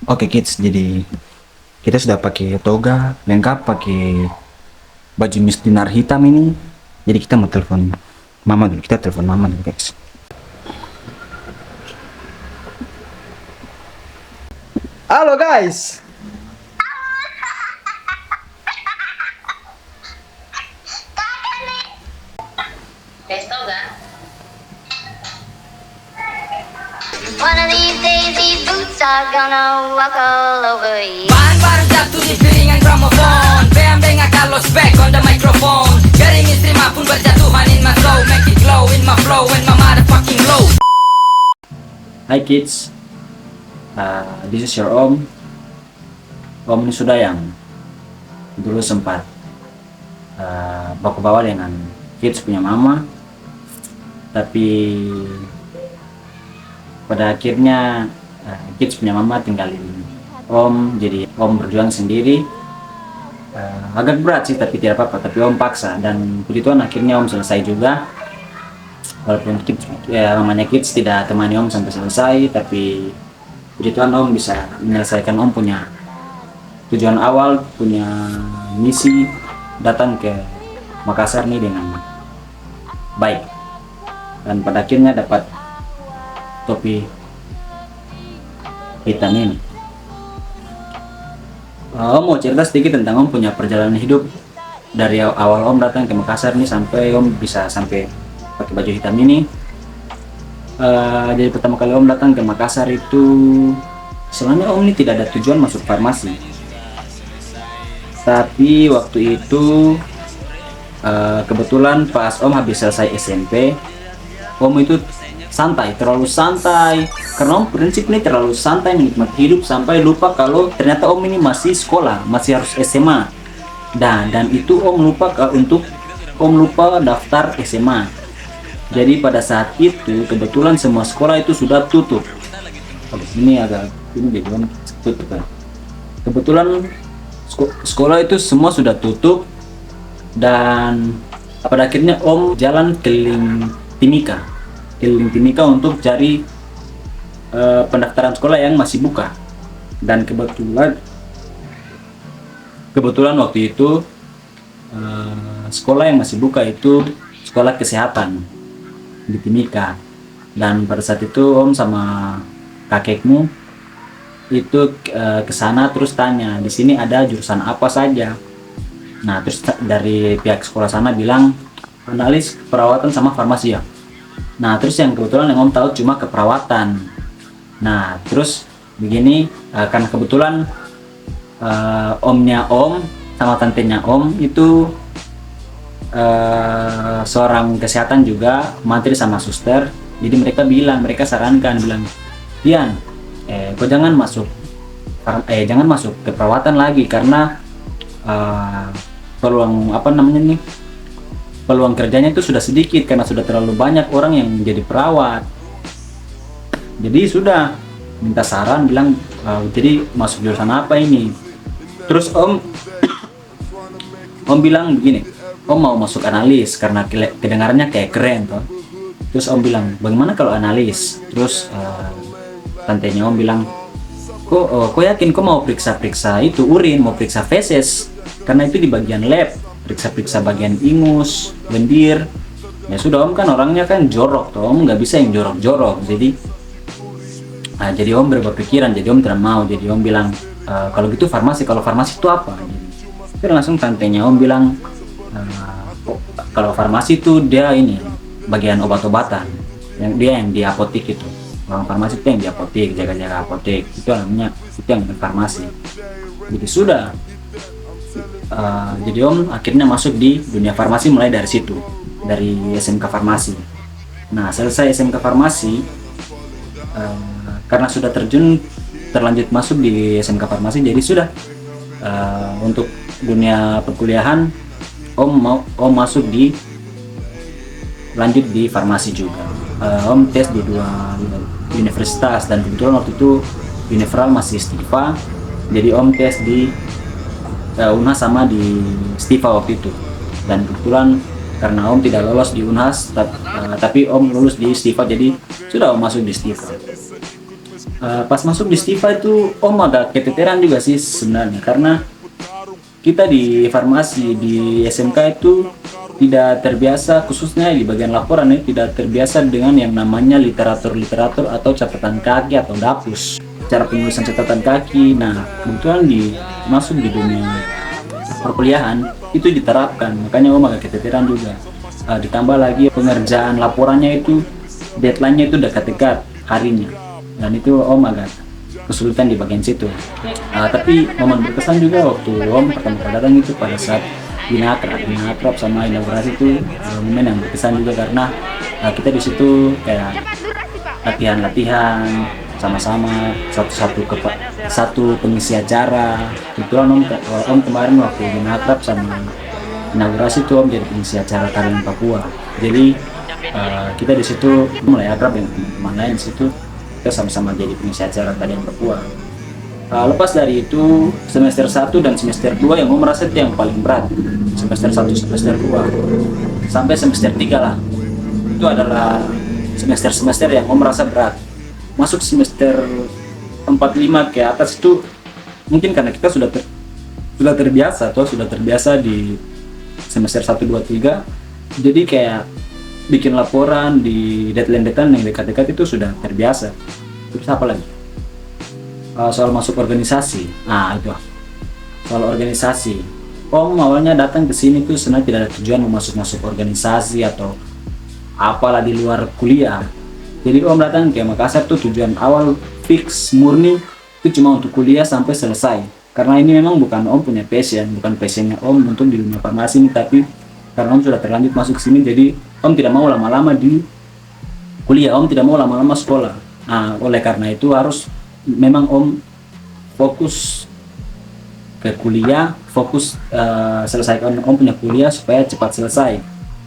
Oke kids, jadi kita sudah pakai toga lengkap, pakai baju Miss Dinar hitam ini. Jadi kita mau telepon mama dulu. Kita telepon mama dulu guys. Halo guys. Bestoga. One of these days these boots are gonna walk all over you. Bahan baru jatuh di piringan gramofon. BM kalau spek on the microphone. Garing istri pun berjatuhan in my flow. Make it glow in my flow and my motherfucking low. Hi kids, this is your om. Om ini sudah yang dulu sempat baku bawa dengan kids punya mama, tapi pada akhirnya kids punya mama tinggalin om, jadi om berjuang sendiri. Agak berat sih, tapi tidak apa-apa, tapi om paksa, dan puji Tuhan akhirnya om selesai juga. Walaupun kids, mamanya kids tidak temani om sampai selesai, tapi puji Tuhan om bisa menyelesaikan. Om punya tujuan awal, punya misi datang ke Makassar nih dengan baik, dan pada akhirnya dapat topi hitam ini. Om mau cerita sedikit tentang om punya perjalanan hidup dari awal om datang ke Makassar nih sampai om bisa sampai pakai baju hitam ini. Jadi pertama kali om datang ke Makassar itu, sebenarnya om ini tidak ada tujuan masuk farmasi, tapi waktu itu kebetulan pas om habis selesai SMP, om itu santai, terlalu santai, karena om prinsip ini terlalu santai menikmati hidup sampai lupa kalau ternyata om ini masih sekolah, masih harus SMA. Dan itu om lupa om lupa daftar SMA. Jadi pada saat itu kebetulan semua sekolah itu sudah tutup. Ini agak ini jadi om tutup kan. Kebetulan sekolah itu semua sudah tutup, dan pada akhirnya om jalan keliling Timika untuk cari pendaftaran sekolah yang masih buka. Dan kebetulan waktu itu sekolah yang masih buka itu sekolah kesehatan di Timika. Dan pada saat itu om sama kakekmu itu ke sana, terus tanya di sini ada jurusan apa saja. Nah terus dari pihak sekolah sana bilang analis, perawatan, sama farmasi ya. Nah terus yang kebetulan yang om tahu cuma keperawatan. Nah terus begini, karena kebetulan omnya om sama tantenya om itu seorang kesehatan juga, mantri sama suster. Jadi mereka sarankan bilang, Dian, kau jangan masuk keperawatan lagi, karena peluang peluang kerjanya itu sudah sedikit karena sudah terlalu banyak orang yang menjadi perawat. Jadi sudah minta saran, bilang jadi masuk jurusan apa ini. Terus om bilang begini, om mau masuk analis karena kedengarannya kayak keren toh. Terus om bilang, bagaimana kalau analis? Terus tantenya om bilang, kok yakin kok mau periksa itu urin, mau periksa feses, karena itu di bagian lab, periksa bagian ingus, lendir. Ya sudah, om kan orangnya kan jorok toh, om nggak bisa yang jorok-jorok. Jadi om berubah pikiran, jadi om tidak mau. Jadi om bilang, kalau gitu farmasi. Kalau farmasi itu apa? Jadi langsung tantenya om bilang, kalau farmasi itu dia ini bagian obat-obatan, yang di apotik itu. Orang farmasi itu yang di apotik, jaga-jaga apotik, itu yang farmasi. Jadi sudah, jadi om akhirnya masuk di dunia farmasi mulai dari situ, dari SMK farmasi. Nah selesai SMK farmasi, karena sudah terlanjut masuk di SMK farmasi, jadi sudah untuk dunia perkuliahan om masuk lanjut di farmasi juga. Om tes di 2 universitas, dan kebetulan waktu itu Univeral masih Stiva, jadi om tes di Unhas sama di Stiva waktu itu. Dan kebetulan karena om tidak lolos di Unhas, tapi om lulus di Stiva, jadi sudah om masuk di Stiva. Pas masuk di Stiva itu om agak keteteran juga sih sebenarnya, karena kita di farmasi di SMK itu tidak terbiasa, khususnya di bagian laporan ya, tidak terbiasa dengan yang namanya literatur atau catatan kaki atau dapus, cara penulisan catatan kaki. Nah kebetulan masuk di dunia perkuliahan itu diterapkan, makanya om agak keteteran juga. Ditambah lagi pengerjaan laporannya itu deadline-nya itu dekat-dekat harinya, dan itu om agak kesulitan di bagian situ. Tapi momen berkesan juga waktu om pertama kali datang itu pada saat Binakrab sama inaugurasi itu, momen yang berkesan juga karena kita di situ kayak latihan sama-sama, satu pengisi acara. Kebetulan om kemarin waktu Binakrab sama inaugurasi itu om jadi pengisi acara tarian Papua. Jadi kita di situ mulai akrab dengan teman-teman lain di situ, kita sama-sama jadi pengisi acara tarian Papua. Lepas dari itu semester 1 dan semester 2 yang om merasa itu yang paling berat. Semester 1, semester 2 sampai semester 3 lah, itu adalah semester yang om merasa berat. Masuk semester 4, 5 ke atas itu mungkin karena kita sudah terbiasa di semester 1, 2, 3, jadi kayak bikin laporan di deadline yang dekat-dekat itu sudah terbiasa. Terus apa lagi? Soal masuk organisasi. Itu soal organisasi. Om awalnya datang ke sini tuh sebenarnya tidak ada tujuan mau masuk organisasi atau apalah di luar kuliah. Jadi om datang ke Makassar tuh tujuan awal fix murni itu cuma untuk kuliah sampai selesai. Karena ini memang bukan om punya bukan passionnya om untuk di dunia farmasi ini, tapi karena om sudah terlanjur masuk sini, jadi om tidak mau lama-lama di kuliah, om tidak mau lama-lama sekolah. Oleh karena itu memang om fokus ke kuliah, selesaikan om punya kuliah supaya cepat selesai.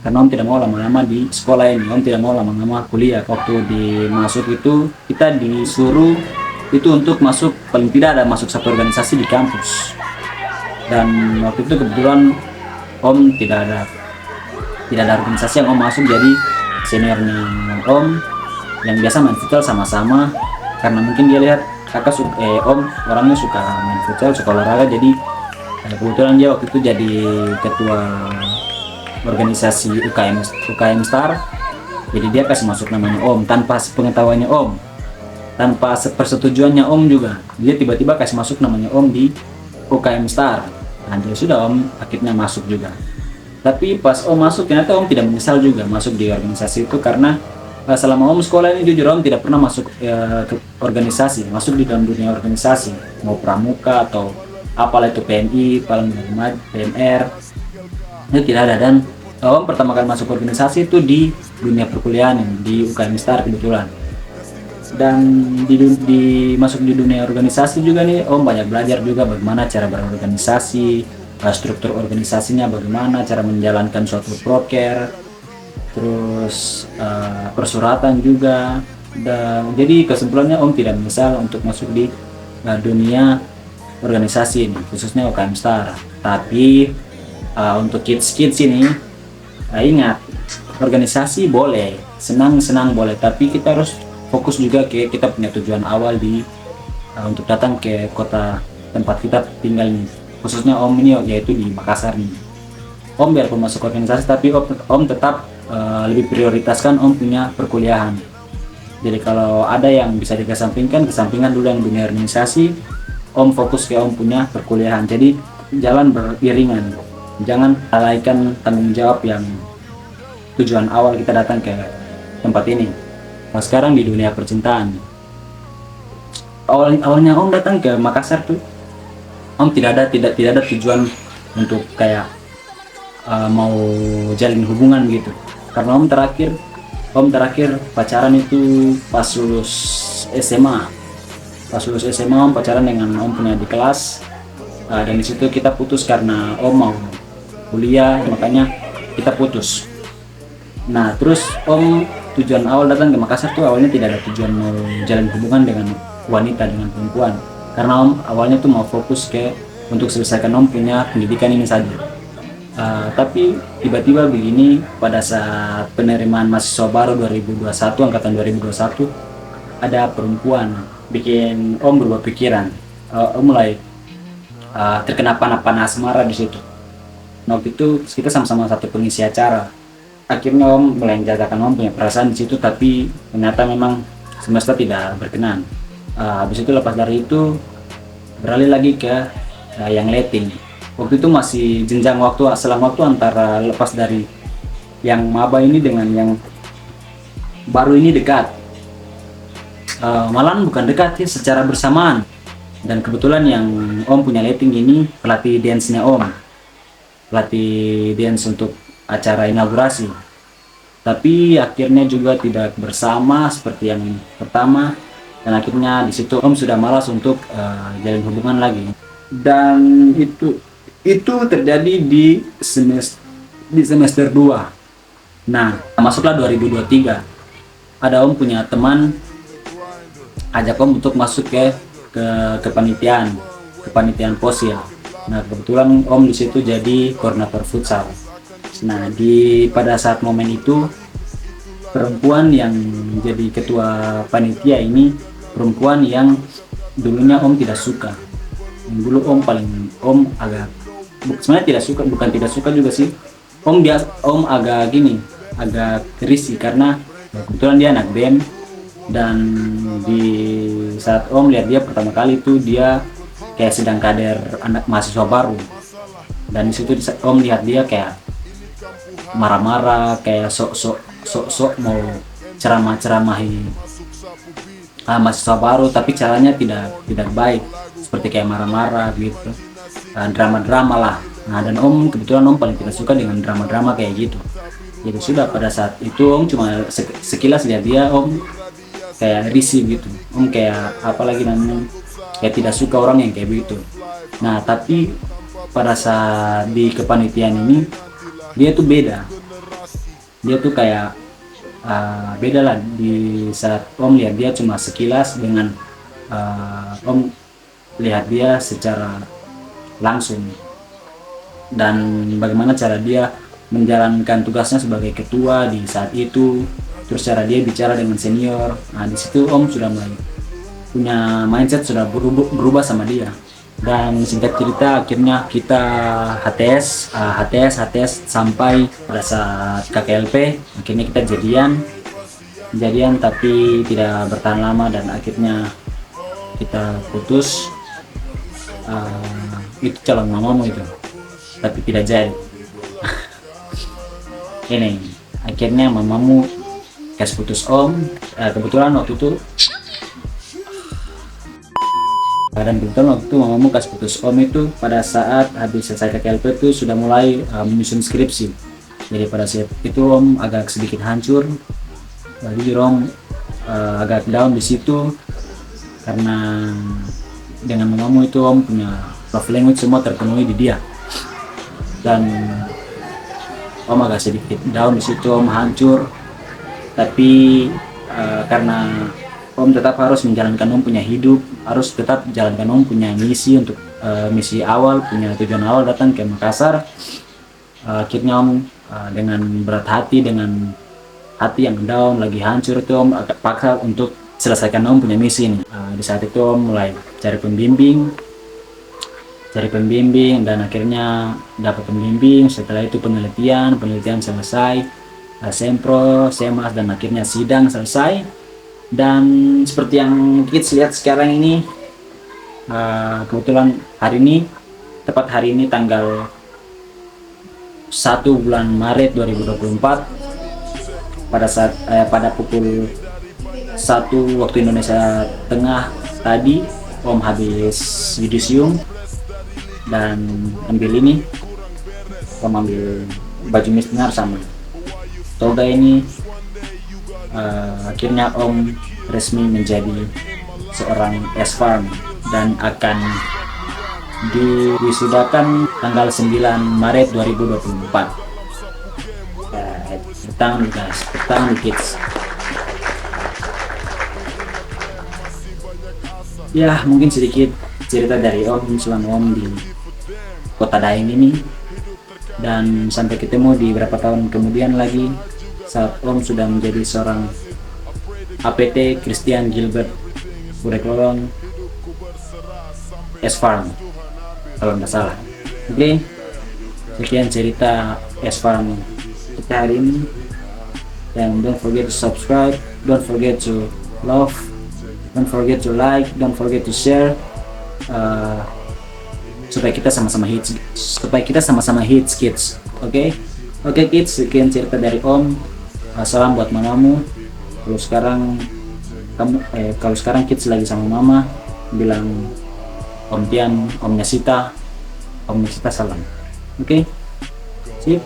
Karena om tidak mau lama-lama di sekolah ini, om tidak mau lama-lama kuliah. Waktu dimasuk itu kita disuruh itu untuk masuk, paling tidak ada masuk satu organisasi di kampus. Dan waktu itu kebetulan om tidak ada organisasi yang om masuk, jadi seniornya om yang biasa main futsal sama-sama, karena mungkin dia lihat om orangnya suka main futsal, suka olahraga, jadi kebetulan dia waktu itu jadi ketua organisasi UKM Star. Jadi dia kasih masuk namanya om tanpa pengetahuannya om, tanpa persetujuannya om juga, dia tiba-tiba kasih masuk namanya om di UKM Star. Jadi sudah om akhirnya masuk juga. Tapi pas om masuk ternyata om tidak menyesal juga masuk di organisasi itu, karena selama om sekolah ini jujur om tidak pernah masuk ke organisasi, masuk di dalam dunia organisasi, mau pramuka atau apalah itu PMI, PMR, itu tidak ada. Dan om pertama kali masuk organisasi itu di dunia perkuliahan di UKM Star kebetulan. Dan masuk di dunia organisasi juga nih om banyak belajar juga bagaimana cara berorganisasi, struktur organisasinya, bagaimana cara menjalankan suatu proker, terus persuratan juga. Dan jadi kesimpulannya om tidak menyesal untuk masuk di dunia organisasi ini, khususnya UKM Star. Tapi untuk kids ini ingat, organisasi boleh, senang boleh, tapi kita harus fokus juga ke kita punya tujuan awal untuk datang ke kota tempat kita tinggal ini, khususnya om ini yaitu di Makassar nih. Om biarpun masuk organisasi, tapi om tetap lebih prioritaskan om punya perkuliahan. Jadi kalau ada yang bisa dikesampingkan dulu yang dunia organisasi, om fokus ke om punya perkuliahan. Jadi jalan beriringan, jangan lalaikan tanggung jawab yang tujuan awal kita datang ke tempat ini. Nah sekarang di dunia percintaan, awalnya om datang ke Makassar tuh om tidak ada tujuan untuk kayak mau jalin hubungan gitu. Karena om terakhir pacaran itu pas lulus SMA. Om pacaran dengan om punya di kelas, dan disitu kita putus karena om mau kuliah, makanya kita putus. Nah terus om tujuan awal datang ke Makassar tuh awalnya tidak ada tujuan mau jalan hubungan dengan wanita, dengan perempuan, karena om awalnya tuh mau fokus untuk selesaikan om punya pendidikan ini saja. Tapi tiba-tiba begini pada saat penerimaan mahasiswa baru 2021, angkatan 2021, ada perempuan bikin Om berubah pikiran. Om mulai terkena panah asmara di situ. Nah, waktu itu kita sama-sama satu pengisi acara. Akhirnya Om mulai menjajakan Om punya perasaan di situ, tapi ternyata memang semesta tidak berkenan. Habis itu lepas dari itu beralih lagi ke yang letting. Waktu itu masih jenjang waktu, selang waktu antara lepas dari yang maba ini dengan yang baru ini dekat. Malahan bukan dekat sih, secara bersamaan. Dan kebetulan yang Om punya letting ini pelatih dance-nya Om, pelatih dance untuk acara inaugurasi. Tapi akhirnya juga tidak bersama seperti yang pertama, dan akhirnya di situ Om sudah malas untuk jalin hubungan lagi. Dan itu terjadi di semester 2. Nah, masuklah 2023. Ada Om punya teman ajak Om untuk masuk ke kepanitiaan posil. Nah, kebetulan Om di situ jadi koordinator futsal. Nah, pada saat momen itu perempuan yang jadi ketua panitia ini perempuan yang dulunya Om tidak suka. Dulu Om agak sebenarnya tidak suka, bukan tidak suka juga sih. Om agak risih karena kebetulan dia anak BEM. Dan di saat Om lihat dia pertama kali itu dia kayak sedang kader anak mahasiswa baru, dan di situ Om lihat dia kayak marah-marah, kayak sok mau ceramah-ceramahi mahasiswa baru, tapi caranya tidak baik, seperti kayak marah-marah gitu, drama-drama lah. Nah, dan Om kebetulan Om paling tidak suka dengan drama-drama kayak gitu. Jadi sudah pada saat itu Om cuma sekilas lihat dia, Om kayak risih gitu. Om kayak apalagi namanya, kayak tidak suka orang yang kayak begitu. Nah, tapi pada saat di kepanitiaan ini dia tuh beda. Dia tuh kayak beda lah. Di saat Om lihat dia cuma sekilas dengan Om lihat dia secara langsung, dan bagaimana cara dia menjalankan tugasnya sebagai ketua di saat itu, terus cara dia bicara dengan senior. Nah, di situ Om sudah mulai punya mindset, sudah berubah sama dia. Dan singkat cerita akhirnya kita HTS sampai pada saat KKLP. Akhirnya kita jadian tapi tidak bertahan lama, dan akhirnya kita putus. Itu calon mamamu itu, tapi tidak jadi. Ini akhirnya mamamu kasih putus Om. Kebetulan waktu itu mamamu kasih putus Om itu pada saat habis selesai KKLP itu sudah mulai menyusun skripsi. Jadi pada saat itu Om agak sedikit hancur, jadi Om agak down di situ, karena dengan mamamu itu Om punya love language semua terpenuhi di dia, dan Om agak sedikit down di situ, Om hancur. Tapi karena Om tetap harus menjalankan Om punya hidup, harus tetap jalankan Om punya misi untuk misi awal, punya tujuan awal datang ke Makassar. Akhirnya Om dengan berat hati, dengan hati yang down, lagi hancur itu Om agak paksa untuk selesaikan Om punya misi ini. Di saat itu Om mulai cari pembimbing, dan akhirnya dapat pembimbing. Setelah itu penelitian selesai, sempro, semas, dan akhirnya sidang selesai. Dan seperti yang kita lihat sekarang ini, kebetulan tepat hari ini tanggal 1 bulan Maret 2024, pada pukul 1 waktu Indonesia Tengah tadi, Om habis yudisium dan ambil Om ambil baju misnar sama toga ini. Akhirnya Om resmi menjadi seorang S-Farm dan akan diwisudakan tanggal 9 Maret 2024. Bertangan guys, bertangan kids. Ya, mungkin sedikit cerita dari Om selama Om di kota Daeng ini, dan sampai ketemu di beberapa tahun kemudian lagi saat Om sudah menjadi seorang APT Christian Gilbert Bureklolong S Farm kalau nggak salah. Oke, sekian cerita S Farm kita hari ini. And don't forget to subscribe, don't forget to love, don't forget to like, don't forget to share, supaya kita sama-sama hits kids. Oke kids, sekian cerita dari Om. Salam buat mamamu. Kalau sekarang kids lagi sama mama, bilang Om Tian, Omnya Sita salam. Oke, sip.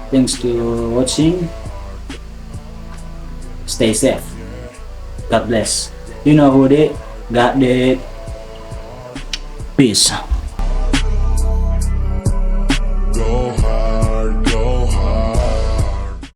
Thanks to watching. Stay safe. God bless. You know who they got it. Peace.